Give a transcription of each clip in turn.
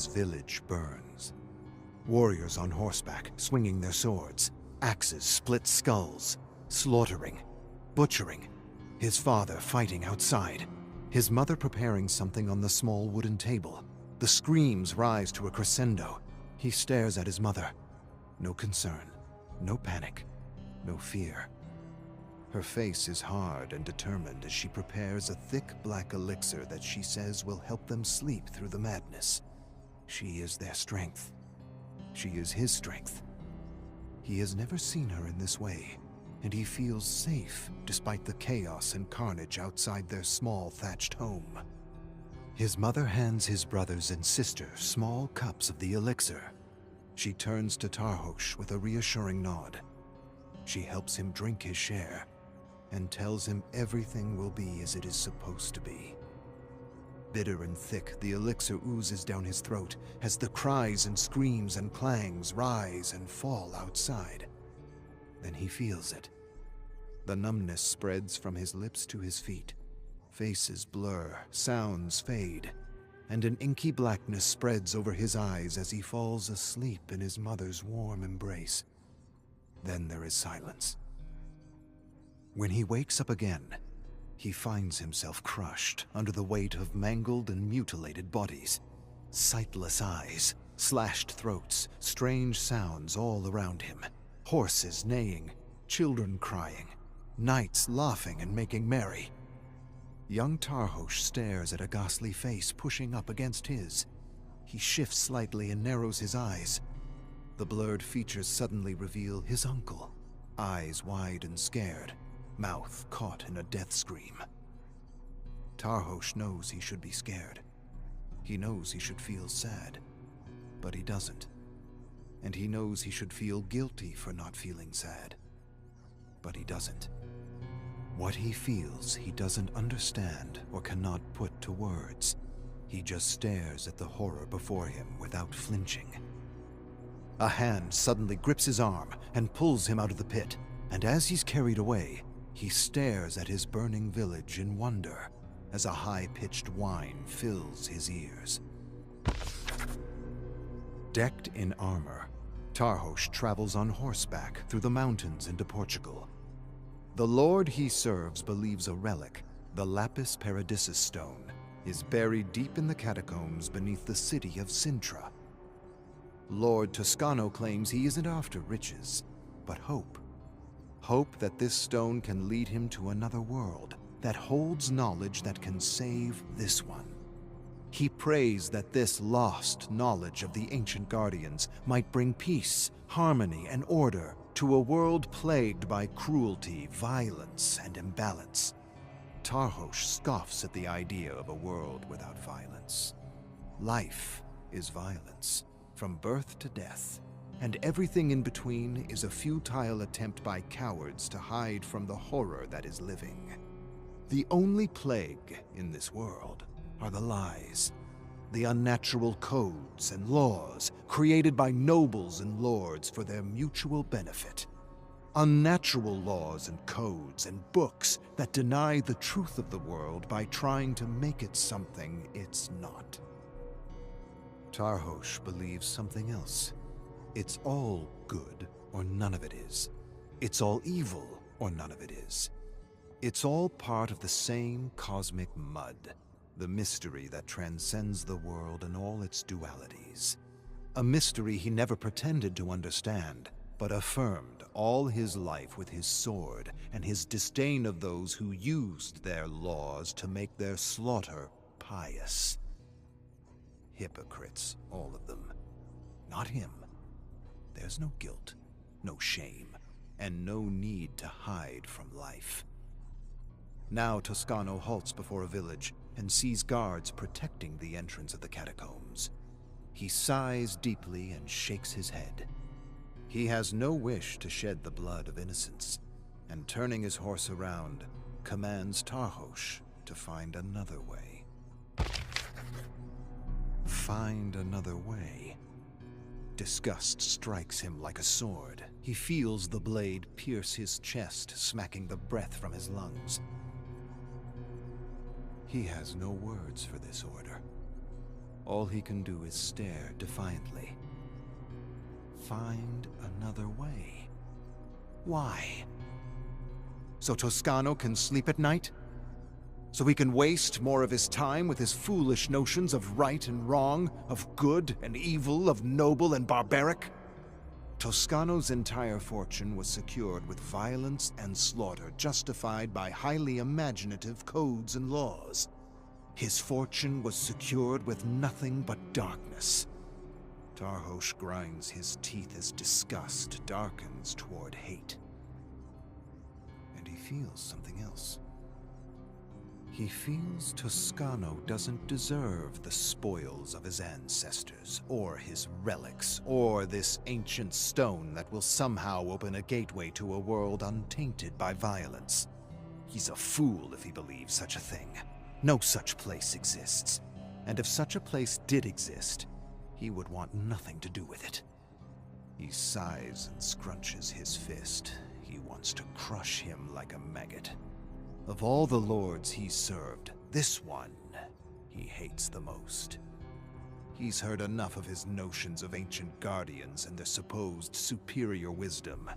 his village burns. Warriors on horseback, swinging their swords. Axes split skulls, slaughtering, butchering. His father fighting outside. His mother preparing something on the small wooden table. The screams rise to a crescendo. He stares at his mother. No concern, no panic, no fear. Her face is hard and determined as she prepares a thick black elixir that she says will help them sleep through the madness. She is their strength. She is his strength. He has never seen her in this way, and he feels safe despite the chaos and carnage outside their small thatched home. His mother hands his brothers and sister small cups of the elixir. She turns to Tarhosh with a reassuring nod. She helps him drink his share and tells him everything will be as it is supposed to be. Bitter and thick, the elixir oozes down his throat as the cries and screams and clangs rise and fall outside. Then he feels it. The numbness spreads from his lips to his feet. Faces blur, sounds fade, and an inky blackness spreads over his eyes as he falls asleep in his mother's warm embrace. Then there is silence. When he wakes up again, he finds himself crushed under the weight of mangled and mutilated bodies. Sightless eyes, slashed throats, strange sounds all around him. Horses neighing, children crying, knights laughing and making merry. Young Tarhosh stares at a ghastly face pushing up against his. He shifts slightly and narrows his eyes. The blurred features suddenly reveal his uncle, eyes wide and scared, mouth caught in a death scream. Tarhosh knows he should be scared. He knows he should feel sad, but he doesn't. And he knows he should feel guilty for not feeling sad, but he doesn't. What he feels, he doesn't understand or cannot put to words. He just stares at the horror before him without flinching. A hand suddenly grips his arm and pulls him out of the pit, and as he's carried away, he stares at his burning village in wonder as a high-pitched whine fills his ears. Decked in armor, Tarhosh travels on horseback through the mountains into Portugal. The lord he serves believes a relic, the lapis paradissus stone, is buried deep in the catacombs beneath the city of Sintra. Lord Toscano claims he isn't after riches, but hope. Hope that this stone can lead him to another world that holds knowledge that can save this one. He prays that this lost knowledge of the ancient guardians might bring peace, harmony, and order to a world plagued by cruelty, violence, and imbalance. Tarhosh scoffs at the idea of a world without violence. Life is violence, from birth to death, and everything in between is a futile attempt by cowards to hide from the horror that is living. The only plague in this world are the lies, the unnatural codes and laws created by nobles and lords for their mutual benefit. Unnatural laws and codes and books that deny the truth of the world by trying to make it something it's not. Tarhosh believes something else. It's all good or none of it is. It's all evil or none of it is. It's all part of the same cosmic mud, the mystery that transcends the world and all its dualities. A mystery he never pretended to understand, but affirmed all his life with his sword and his disdain of those who used their laws to make their slaughter pious. Hypocrites, all of them. Not him. There's no guilt, no shame, and no need to hide from life. Now Toscano halts before a village and sees guards protecting the entrance of the catacombs. He sighs deeply and shakes his head. He has no wish to shed the blood of innocents, and turning his horse around, commands Tarhosh to find another way. Find another way. Disgust strikes him like a sword. He feels the blade pierce his chest, smacking the breath from his lungs. He has no words for this order. All he can do is stare defiantly. Find another way. Why? So Toscano can sleep at night? So he can waste more of his time with his foolish notions of right and wrong, of good and evil, of noble and barbaric? Toscano's entire fortune was secured with violence and slaughter justified by highly imaginative codes and laws. His fortune was secured with nothing but darkness. Tarhosh grinds his teeth as disgust darkens toward hate. And he feels something else. He feels Toscano doesn't deserve the spoils of his ancestors, or his relics, or this ancient stone that will somehow open a gateway to a world untainted by violence. He's a fool if he believes such a thing. No such place exists. And if such a place did exist, he would want nothing to do with it. He sighs and scrunches his fist. He wants to crush him like a maggot. Of all the lords he's served, this one he hates the most. He's heard enough of his notions of ancient guardians and their supposed superior wisdom.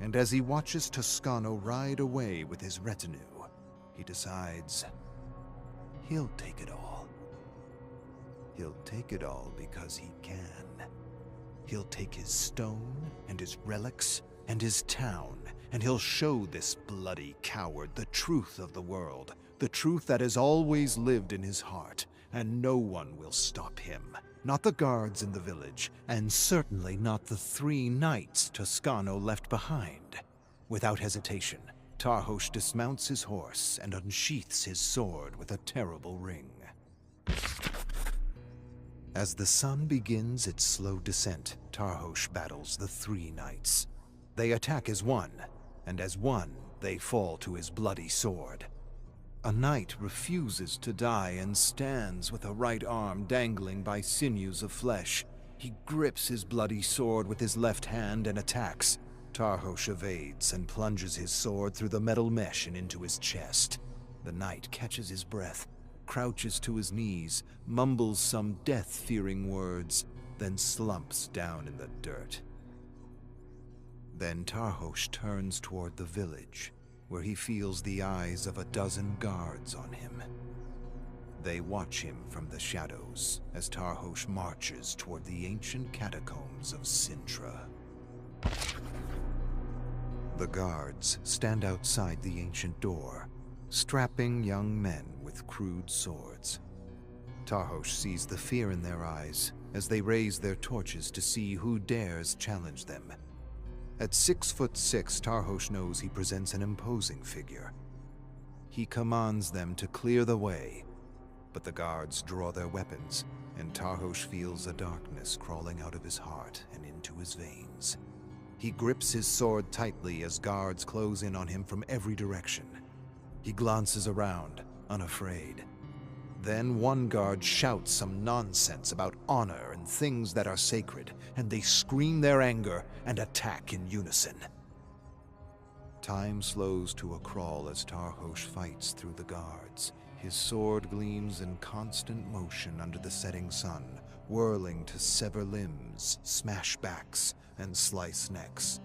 And as he watches Toscano ride away with his retinue, he decides he'll take it all. He'll take it all because he can. He'll take his stone and his relics and his town, and he'll show this bloody coward the truth of the world, the truth that has always lived in his heart, and no one will stop him. Not the guards in the village, and certainly not the 3 knights Toscano left behind. Without hesitation, Tarhosh dismounts his horse and unsheaths his sword with a terrible ring. As the sun begins its slow descent, Tarhosh battles the 3 knights. They attack as one, and as one, they fall to his bloody sword. A knight refuses to die and stands with a right arm dangling by sinews of flesh. He grips his bloody sword with his left hand and attacks. Tarhosh evades and plunges his sword through the metal mesh and into his chest. The knight catches his breath, crouches to his knees, mumbles some death-fearing words, then slumps down in the dirt. Then Tarhosh turns toward the village, where he feels the eyes of a dozen guards on him. They watch him from the shadows as Tarhosh marches toward the ancient catacombs of Sintra. The guards stand outside the ancient door, strapping young men with crude swords. Tarhosh sees the fear in their eyes as they raise their torches to see who dares challenge them. At 6'6", Tarhosh knows he presents an imposing figure. He commands them to clear the way, but the guards draw their weapons, and Tarhosh feels a darkness crawling out of his heart and into his veins. He grips his sword tightly as guards close in on him from every direction. He glances around, unafraid. Then one guard shouts some nonsense about honor and things that are sacred, and they scream their anger and attack in unison. Time slows to a crawl as Tarhosh fights through the guards. His sword gleams in constant motion under the setting sun, whirling to sever limbs, smash backs, and slice necks.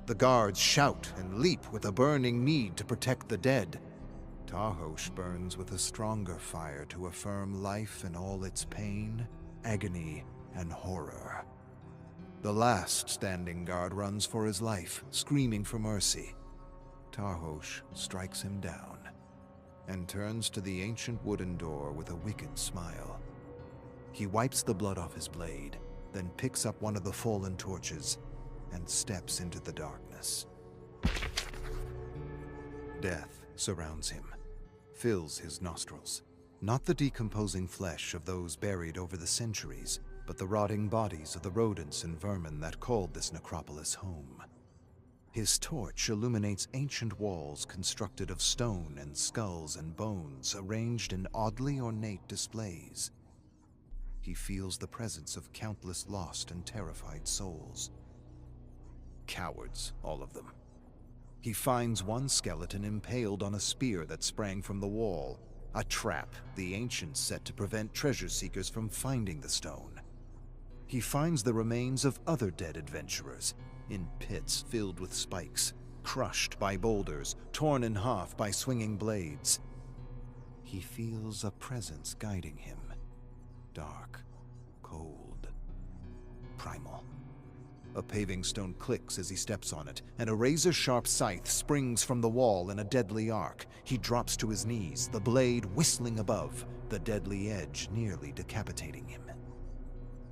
The guards shout and leap with a burning need to protect the dead. Tarhosh burns with a stronger fire to affirm life in all its pain, agony, and horror. The last standing guard runs for his life, screaming for mercy. Tarhosh strikes him down and turns to the ancient wooden door with a wicked smile. He wipes the blood off his blade, then picks up one of the fallen torches and steps into the darkness. Death surrounds him, fills his nostrils. Not the decomposing flesh of those buried over the centuries, but the rotting bodies of the rodents and vermin that called this necropolis home. His torch illuminates ancient walls constructed of stone and skulls and bones arranged in oddly ornate displays. He feels the presence of countless lost and terrified souls. Cowards, all of them. He finds one skeleton impaled on a spear that sprang from the wall, a trap the ancients set to prevent treasure seekers from finding the stone. He finds the remains of other dead adventurers in pits filled with spikes, crushed by boulders, torn in half by swinging blades. He feels a presence guiding him, dark, cold, primal. A paving stone clicks as he steps on it, and a razor-sharp scythe springs from the wall in a deadly arc. He drops to his knees, the blade whistling above, the deadly edge nearly decapitating him.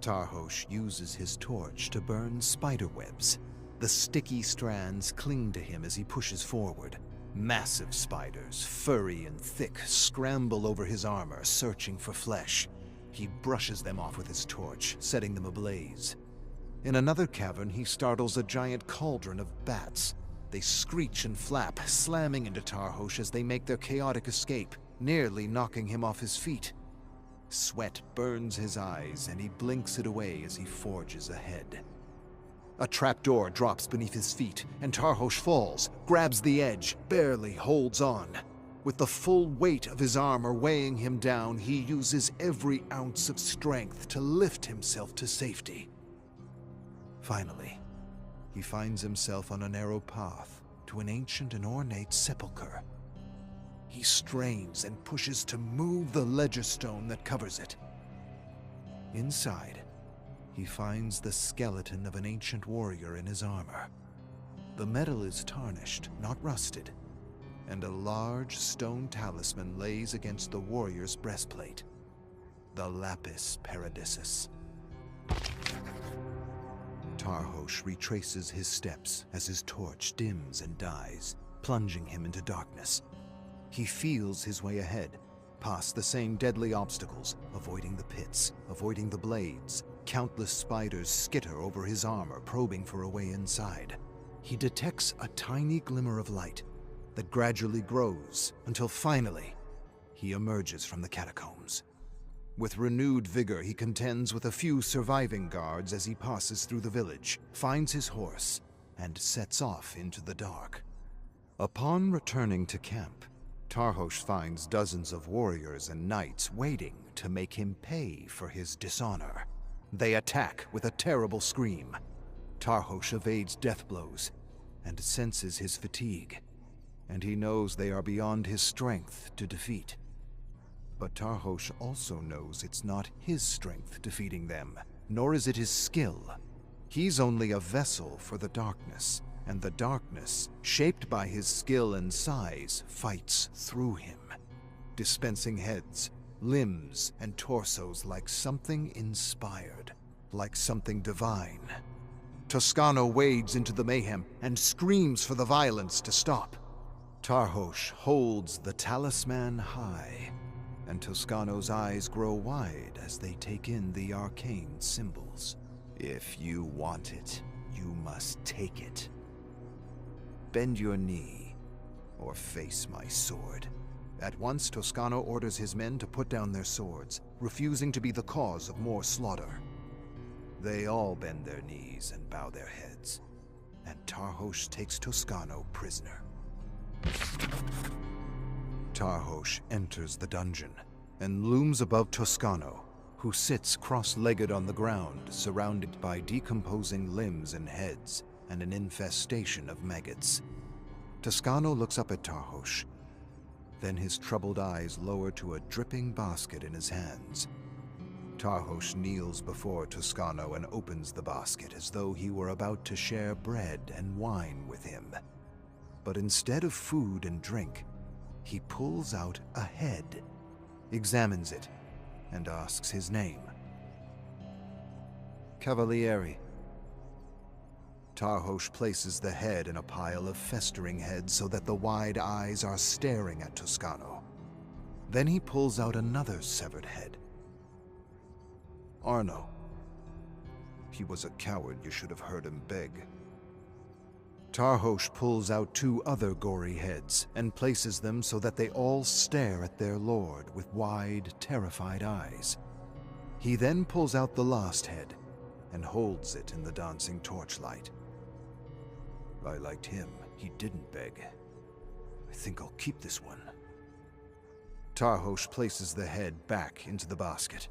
Tarhosh uses his torch to burn spiderwebs. The sticky strands cling to him as he pushes forward. Massive spiders, furry and thick, scramble over his armor, searching for flesh. He brushes them off with his torch, setting them ablaze. In another cavern, he startles a giant cauldron of bats. They screech and flap, slamming into Tarhosh as they make their chaotic escape, nearly knocking him off his feet. Sweat burns his eyes, and he blinks it away as he forges ahead. A trapdoor drops beneath his feet, and Tarhosh falls, grabs the edge, barely holds on. With the full weight of his armor weighing him down, he uses every ounce of strength to lift himself to safety. Finally, he finds himself on a narrow path to an ancient and ornate sepulchre. He strains and pushes to move the ledger stone that covers it. Inside, he finds the skeleton of an ancient warrior in his armor. The metal is tarnished, not rusted, and a large stone talisman lays against the warrior's breastplate, the lapis paradissus. Tarhosh retraces his steps as his torch dims and dies, plunging him into darkness. He feels his way ahead, past the same deadly obstacles, avoiding the pits, avoiding the blades. Countless spiders skitter over his armor, probing for a way inside. He detects a tiny glimmer of light that gradually grows until finally he emerges from the catacombs. With renewed vigor, he contends with a few surviving guards as he passes through the village, finds his horse, and sets off into the dark. Upon returning to camp, Tarhosh finds dozens of warriors and knights waiting to make him pay for his dishonor. They attack with a terrible scream. Tarhosh evades death blows and senses his fatigue, and he knows they are beyond his strength to defeat. But Tarhosh also knows it's not his strength defeating them, nor is it his skill. He's only a vessel for the darkness, and the darkness, shaped by his skill and size, fights through him, dispensing heads, limbs, and torsos like something inspired, like something divine. Toscano wades into the mayhem and screams for the violence to stop. Tarhosh holds the talisman high, and Toscano's eyes grow wide as they take in the arcane symbols. If you want it, you must take it. Bend your knee, or face my sword. At once, Toscano orders his men to put down their swords, refusing to be the cause of more slaughter. They all bend their knees and bow their heads, and Tarhosh takes Toscano prisoner. Tarhosh enters the dungeon and looms above Toscano, who sits cross-legged on the ground, surrounded by decomposing limbs and heads and an infestation of maggots. Toscano looks up at Tarhosh. Then his troubled eyes lower to a dripping basket in his hands. Tarhosh kneels before Toscano and opens the basket as though he were about to share bread and wine with him. But instead of food and drink, he pulls out a head, examines it, and asks his name. Cavalieri. Tarhosh places the head in a pile of festering heads so that the wide eyes are staring at Toscano. Then he pulls out another severed head. Arno. He was a coward, you should have heard him beg. Tarhosh pulls out two other gory heads and places them so that they all stare at their lord with wide, terrified eyes. He then pulls out the last head and holds it in the dancing torchlight. I liked him. He didn't beg. I think I'll keep this one. Tarhosh places the head back into the basket.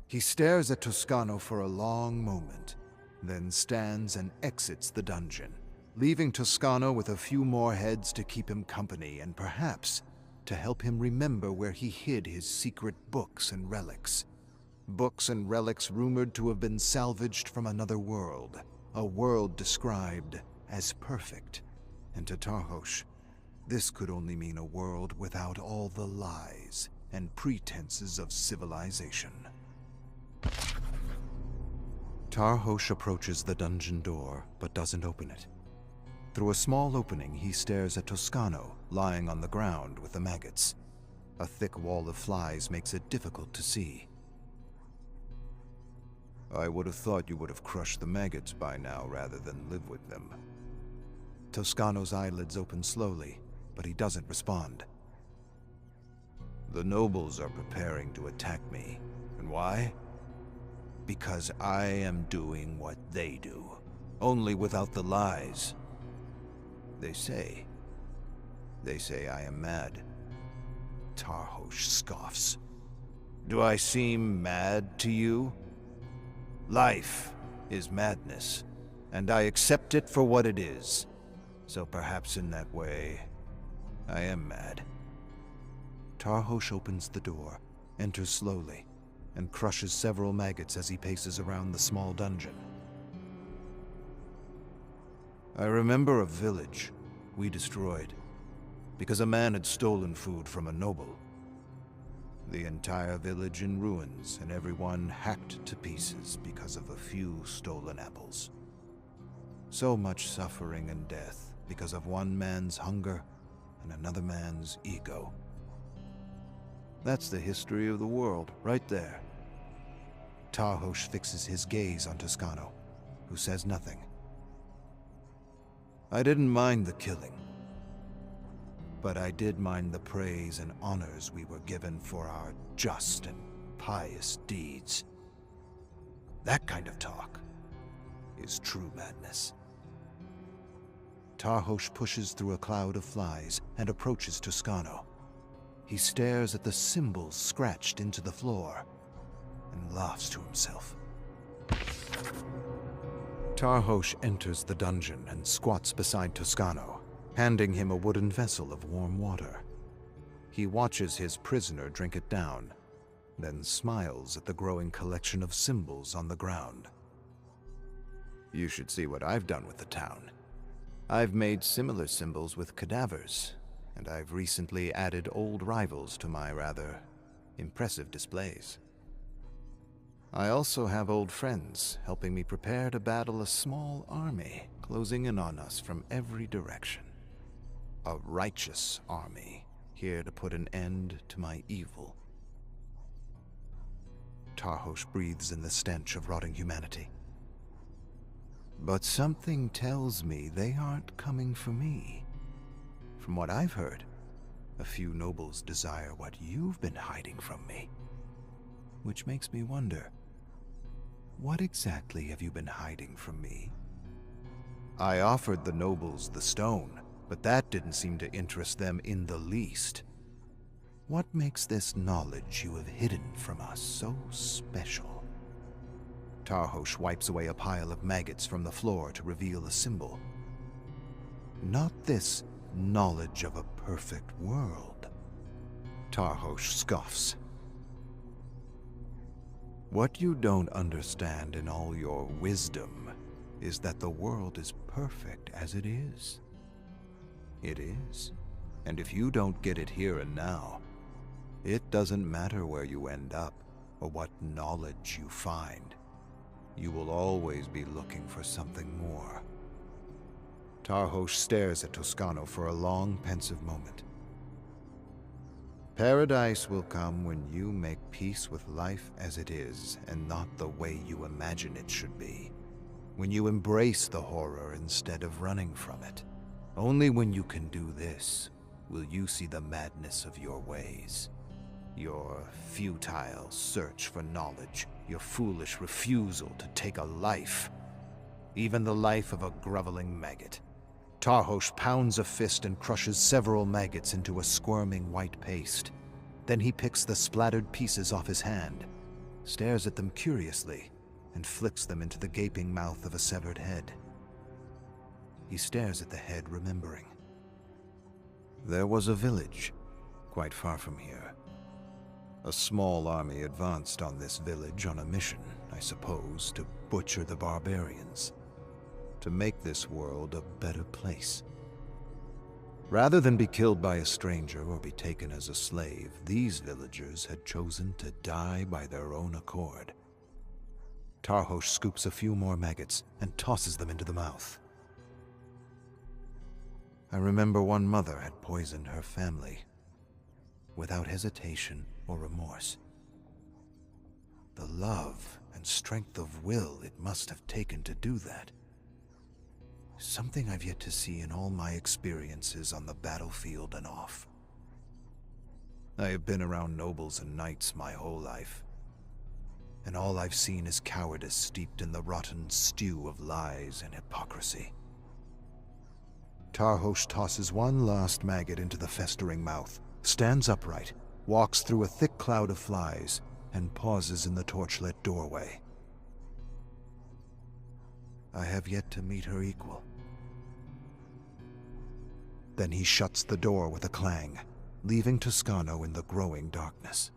He stares at Toscano for a long moment, then stands and exits the dungeon, leaving Toscano with a few more heads to keep him company and perhaps to help him remember where he hid his secret books and relics. Books and relics rumored to have been salvaged from another world, a world described as perfect. And to Tarhosh, this could only mean a world without all the lies and pretenses of civilization. Tarhosh approaches the dungeon door, but doesn't open it. Through a small opening, he stares at Toscano, lying on the ground with the maggots. A thick wall of flies makes it difficult to see. I would have thought you would have crushed the maggots by now rather than live with them. Toscano's eyelids open slowly, but he doesn't respond. The nobles are preparing to attack me. And why? Because I am doing what they do, only without the lies. They say I am mad. Tarhosh scoffs. Do I seem mad to you? Life is madness, and I accept it for what it is. So perhaps in that way, I am mad. Tarhosh opens the door, enters slowly, and crushes several maggots as he paces around the small dungeon. I remember a village we destroyed because a man had stolen food from a noble. The entire village in ruins and everyone hacked to pieces because of a few stolen apples. So much suffering and death because of one man's hunger and another man's ego. That's the history of the world, right there. Tarhosh fixes his gaze on Toscano, who says nothing. I didn't mind the killing, but I did mind the praise and honors we were given for our just and pious deeds. That kind of talk is true madness. Tarhosh pushes through a cloud of flies and approaches Toscano. He stares at the symbols scratched into the floor and laughs to himself. Tarhosh enters the dungeon and squats beside Toscano, handing him a wooden vessel of warm water. He watches his prisoner drink it down, then smiles at the growing collection of symbols on the ground. You should see what I've done with the town. I've made similar symbols with cadavers, and I've recently added old rivals to my rather impressive displays. I also have old friends helping me prepare to battle a small army closing in on us from every direction. A righteous army, here to put an end to my evil. Tarhosh breathes in the stench of rotting humanity. But something tells me they aren't coming for me. From what I've heard, a few nobles desire what you've been hiding from me. Which makes me wonder, what exactly have you been hiding from me? I offered the nobles the stone, but that didn't seem to interest them in the least. What makes this knowledge you have hidden from us so special? Tarhosh wipes away a pile of maggots from the floor to reveal a symbol. Not this knowledge of a perfect world. Tarhosh scoffs. What you don't understand in all your wisdom is that the world is perfect as it is. It is. And if you don't get it here and now, it doesn't matter where you end up or what knowledge you find. You will always be looking for something more. Tarhosh stares at Toscano for a long, pensive moment. Paradise will come when you make peace with life as it is and not the way you imagine it should be. When you embrace the horror instead of running from it. Only when you can do this will you see the madness of your ways. Your futile search for knowledge, your foolish refusal to take a life, even the life of a groveling maggot. Tarhosh pounds a fist and crushes several maggots into a squirming white paste. Then he picks the splattered pieces off his hand, stares at them curiously, and flicks them into the gaping mouth of a severed head. He stares at the head, remembering. There was a village, quite far from here. A small army advanced on this village on a mission, I suppose, to butcher the barbarians, to make this world a better place. Rather than be killed by a stranger or be taken as a slave, these villagers had chosen to die by their own accord. Tarhosh scoops a few more maggots and tosses them into the mouth. I remember one mother had poisoned her family, without hesitation or remorse. The love and strength of will it must have taken to do that. Something I've yet to see in all my experiences on the battlefield and off. I have been around nobles and knights my whole life, and all I've seen is cowardice steeped in the rotten stew of lies and hypocrisy. Tarhosh tosses one last maggot into the festering mouth, stands upright, walks through a thick cloud of flies, and pauses in the torchlit doorway. I have yet to meet her equal. Then he shuts the door with a clang, leaving Toscano in the growing darkness.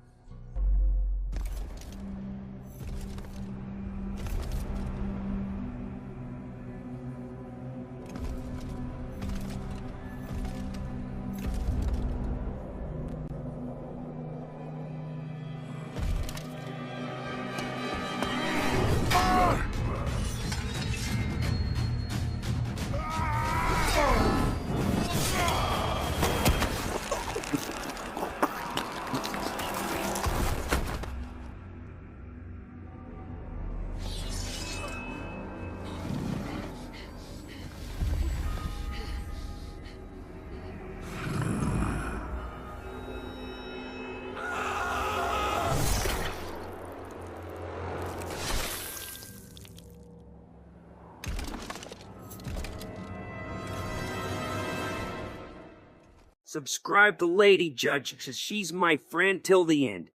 Subscribe to Lady Judge, because she's my friend till the end.